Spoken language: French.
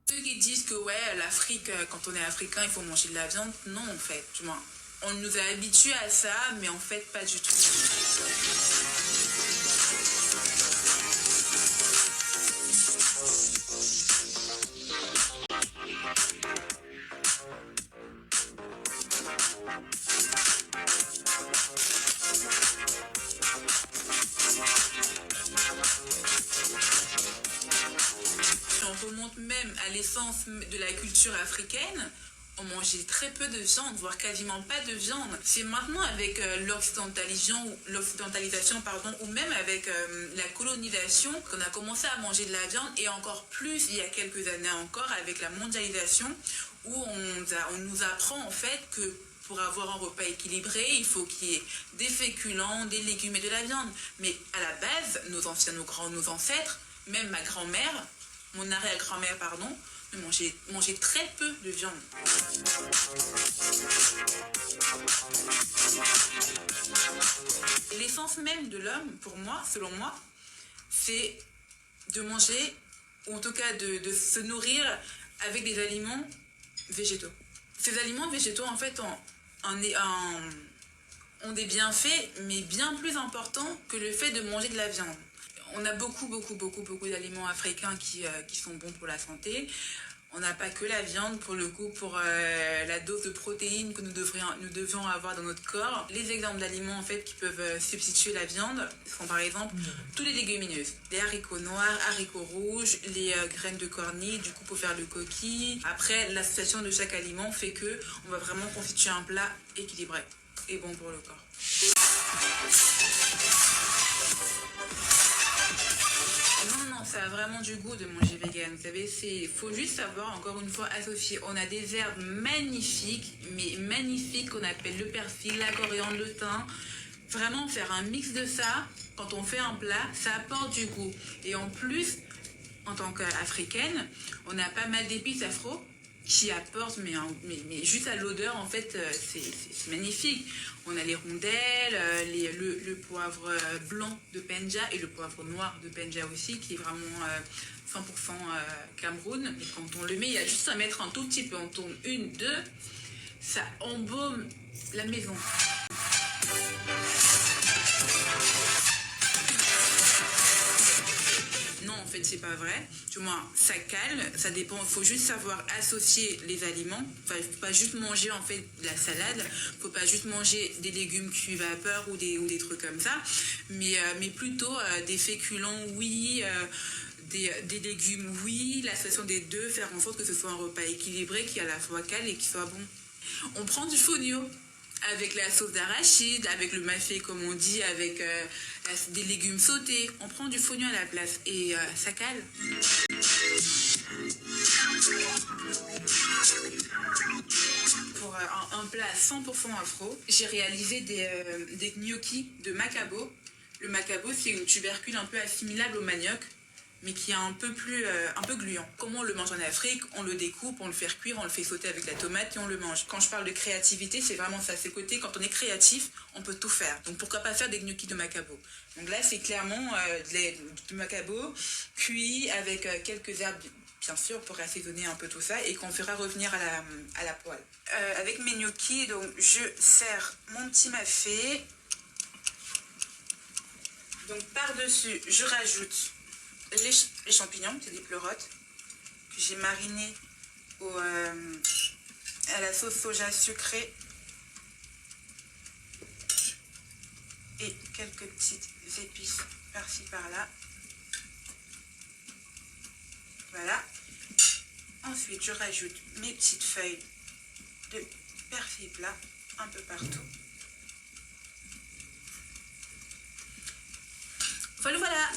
Ceux qui disent que ouais, l'Afrique, quand on est africain, il faut manger de la viande, non en fait, du moins. On nous a habitués à ça, mais en fait pas du tout. Si on remonte même à l'essence de la culture africaine, on mangeait très peu de viande, voire quasiment pas de viande. C'est maintenant avec l'occidentalisation, pardon, ou même avec la colonisation qu'on a commencé à manger de la viande, et encore plus il y a quelques années encore avec la mondialisation, où on nous apprend en fait que pour avoir un repas équilibré, il faut qu'il y ait des féculents, des légumes et de la viande. Mais à la base, nos ancêtres, même ma grand-mère, mon arrière-grand-mère, pardon, mangeait très peu de viande. L'essence même de l'homme, pour moi, selon moi, c'est de manger, ou en tout cas de se nourrir avec des aliments végétaux. Ces aliments végétaux, en fait, ont des bienfaits, mais bien plus importants que le fait de manger de la viande. On a beaucoup d'aliments africains qui sont bons pour la santé. On n'a pas que la viande, pour le coup, pour la dose de protéines que nous devions avoir dans notre corps. Les exemples d'aliments en fait qui peuvent substituer la viande sont par exemple tous les légumineuses, les haricots noirs, haricots rouges, les graines de cornille, du coup pour faire le coquille. Après, l'association de chaque aliment fait que on va vraiment constituer un plat équilibré et bon pour le corps. Non, ça a vraiment du goût de manger vegan. Vous savez, il faut juste savoir, encore une fois, associer. On a des herbes magnifiques, mais magnifiques, qu'on appelle le persil, la coriandre, le thym. Vraiment, faire un mix de ça, quand on fait un plat, ça apporte du goût. Et en plus, en tant qu'africaine, on a pas mal d'épices afro qui apportent, mais juste à l'odeur, en fait, c'est magnifique. On a les rondelles, le poivre blanc de Penja et le poivre noir de Penja aussi, qui est vraiment 100% Cameroun. Et quand on le met, il y a juste à mettre un tout petit peu, on tourne une, deux, ça embaume la maison. Non, en fait, c'est pas vrai. Du moins, ça calme, ça dépend. Il faut juste savoir associer les aliments. Enfin, faut pas juste manger en fait de la salade. Faut pas juste manger des légumes cuits vapeur ou des trucs comme ça. Mais plutôt des féculents, oui. Des légumes, oui. L'association des deux, faire en sorte que ce soit un repas équilibré qui à la fois cale et qui soit bon. On prend du fonio avec la sauce d'arachide, avec le mafé comme on dit, avec des légumes sautés. On prend du fonio à la place et ça cale. Pour un plat 100% afro, j'ai réalisé des gnocchis de macabo. Le macabo, c'est une tubercule un peu assimilable au manioc, mais qui est un peu gluant. Comment on le mange en Afrique? On le découpe, on le fait cuire, on le fait sauter avec la tomate et on le mange. Quand je parle de créativité, c'est vraiment ça. C'est côté, quand on est créatif, on peut tout faire. Donc pourquoi pas faire des gnocchis de macabo? Donc là, c'est clairement du macabo cuit avec quelques herbes, bien sûr, pour assaisonner un peu tout ça et qu'on fera revenir à la poêle. Avec mes gnocchis, donc je sers mon petit mafé. Donc par-dessus, je rajoute les champignons, c'est des pleurotes, que j'ai marinés à la sauce soja sucrée. Et quelques petites épices par-ci par-là. Voilà. Ensuite, je rajoute mes petites feuilles de persil plat un peu partout. Voilà.